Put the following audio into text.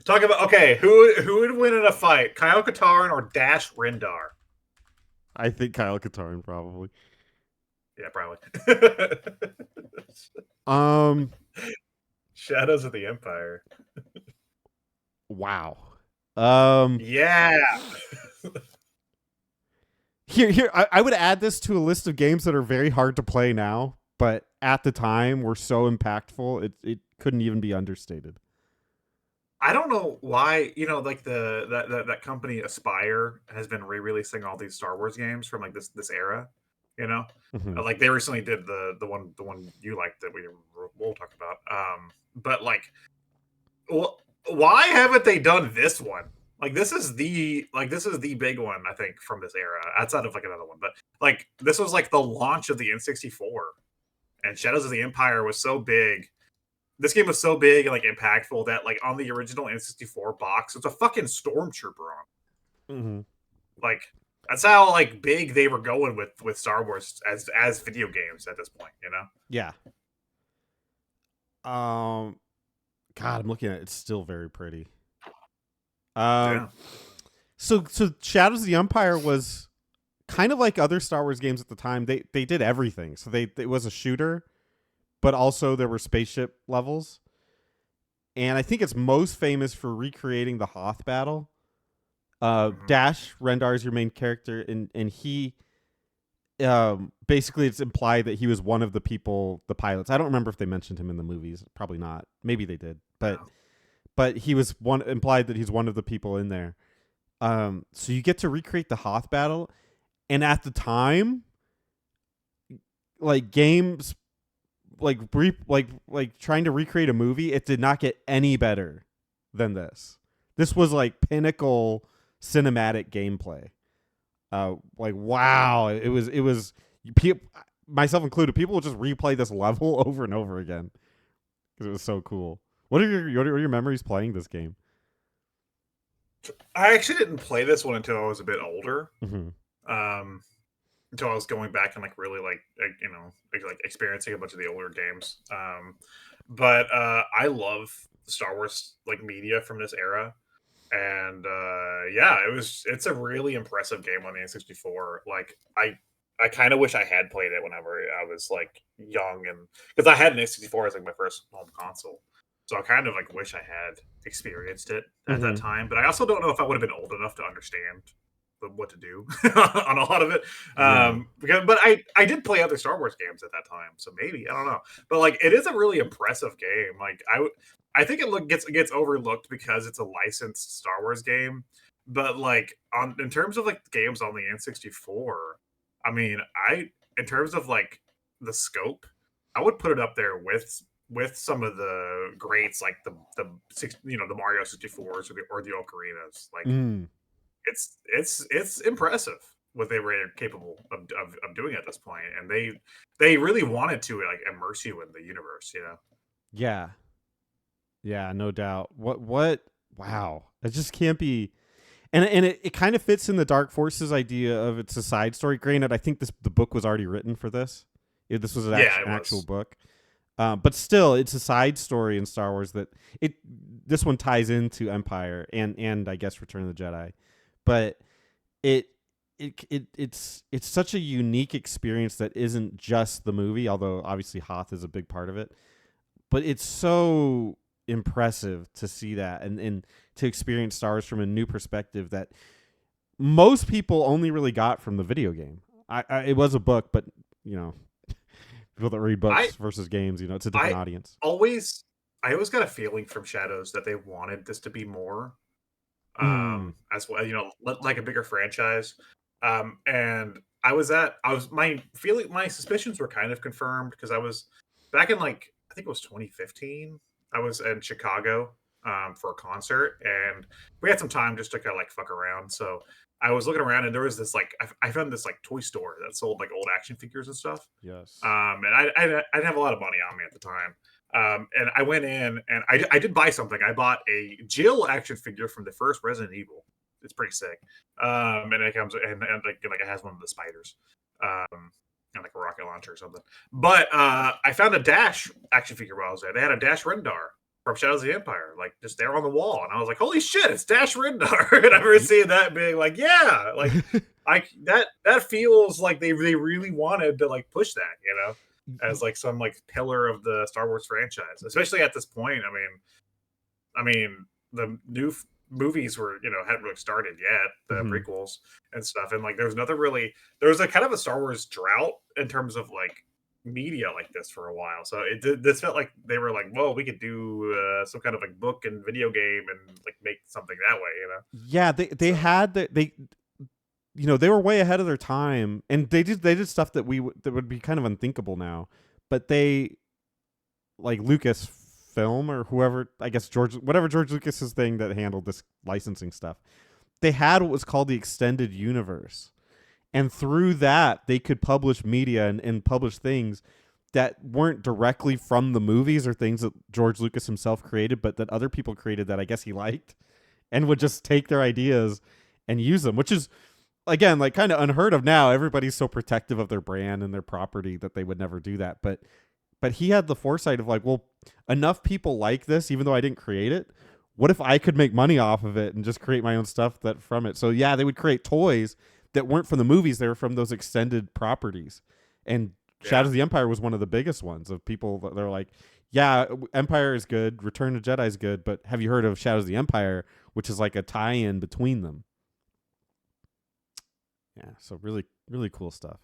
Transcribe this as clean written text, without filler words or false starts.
Talk about okay, who would win in a fight, Kyle Katarn or Dash Rendar? I think Kyle Katarn probably. Yeah, probably. Um. Shadows of the Empire. Wow. Um. Yeah. Here, I would add this to a list of games that are very hard to play now, but at the time were so impactful, it couldn't even be understated. I don't know why, like that company Aspire has been re-releasing all these Star Wars games from like this era, you know? Mm-hmm. Like they recently did the one you liked that we'll talk about. But like why haven't they done this one? Like this is the big one I think from this era outside of like another one. But like this was like the launch of the N64 and Shadows of the Empire was so big. This game was so big and like impactful that like on the original N64 box, it's a fucking stormtrooper on. Mm-hmm. Like that's how like big they were going with Star Wars as video games at this point, you know? Yeah. Um. God, I'm looking at it. It's still very pretty. Um. Yeah. So Shadows of the Empire was kind of like other Star Wars games at the time. They did everything. So it was a shooter, but also there were spaceship levels. And I think it's most famous for recreating the Hoth battle. Mm-hmm. Dash Rendar is your main character, and he basically it's implied that he was one of the people, the pilots. I don't remember if they mentioned him in the movies. Probably not. Maybe they did, but No. he was one implied that he's one of the people in there. So you get to recreate the Hoth battle, and at the time, like games like trying to recreate a movie, it did not get any better than this. This was like pinnacle cinematic gameplay. Like wow, it was myself included. People would just replay this level over and over again because it was so cool. What are your memories playing this game? I actually didn't play this one until I was a bit older. Mm-hmm. Um until I was going back and like really like experiencing a bunch of the older games. But I love the Star Wars like media from this era. And yeah, it's a really impressive game on the N64. Like I kind of wish I had played it whenever I was like young and because I had an N64 as like my first home console. So I kind of like wish I had experienced it at that Mm-hmm. time, but I also don't know if I would have been old enough to understand what to do on a lot of it. Yeah. But I did play other Star Wars games at that time, so maybe I don't know. But like, it is a really impressive game. Like I think gets overlooked because it's a licensed Star Wars game. But like on in terms of like games on the N64, I mean, I in terms of like the scope, I would put it up there with some of the greats like the Mario 64s or the Ocarinas. Like Mm. it's impressive what they were capable of doing at this point, and they really wanted to like immerse you in the universe, you know. Yeah. Yeah. No doubt. What? Wow. It just can't be. And it kind of fits in the Dark Forces idea of it's a side story. Granted, I think the book was already written for this. This was an Yeah, it actual was. book. But still, it's a side story in Star Wars that it this one ties into Empire and I guess Return of the Jedi, but it it's such a unique experience that isn't just the movie, although obviously Hoth is a big part of it. But it's so impressive to see that and to experience Star Wars from a new perspective that most people only really got from the video game. It was a book, but you know, people that read I books versus games, it's a different I audience. always I always got a feeling from Shadows that they wanted this to be more Mm. as well, like a bigger franchise. And my suspicions were kind of confirmed because I was back in like I think it was 2015. I was in Chicago for a concert, and we had some time just to kind of like fuck around. So I was looking around, and there was this like I found this like toy store that sold like old action figures and stuff. Yes. And I didn't have a lot of money on me at the time. And I went in and I did buy something. I bought a Jill action figure from the first Resident Evil. It's pretty sick. And it comes and like it has one of the spiders. And like a rocket launcher or something. But I found a Dash action figure while I was there. They had a Dash Rendar. from Shadows of the Empire, like just there on the wall, and I was like, "Holy shit, it's Dash Rendar!" And I remember seeing that, and being like, "Yeah, like that feels like they really wanted to like push that, as like some like pillar of the Star Wars franchise, especially at this point. I mean, the movies were hadn't really started yet, the Mhm. prequels and stuff, and like there was a kind of a Star Wars drought in terms of like media like this for a while. So this felt like they were like, "Whoa, we could do some kind of like book and video game and like make something that way." Yeah, they So had they they were way ahead of their time, and they did stuff that that would be kind of unthinkable now. But they, like Lucas Film or whoever, I guess George Lucas's thing that handled this licensing stuff. They had what was called the extended universe, and through that they could publish media and publish things that weren't directly from the movies or things that George Lucas himself created, but that other people created that I guess he liked, and would just take their ideas and use them, which is again like kind of unheard of now. Everybody's so protective of their brand and their property that they would never do that. But he had the foresight of like, well, enough people like this, even though I didn't create it. What if I could make money off of it and just create my own stuff that from it? So yeah, they would create toys that weren't from the movies; they were from those extended properties. And yeah, Shadows of the Empire was one of the biggest ones of people that they're like, yeah, Empire is good, Return of the Jedi is good, but have you heard of Shadows of the Empire, which is like a tie-in between them? Yeah, so really, really cool stuff.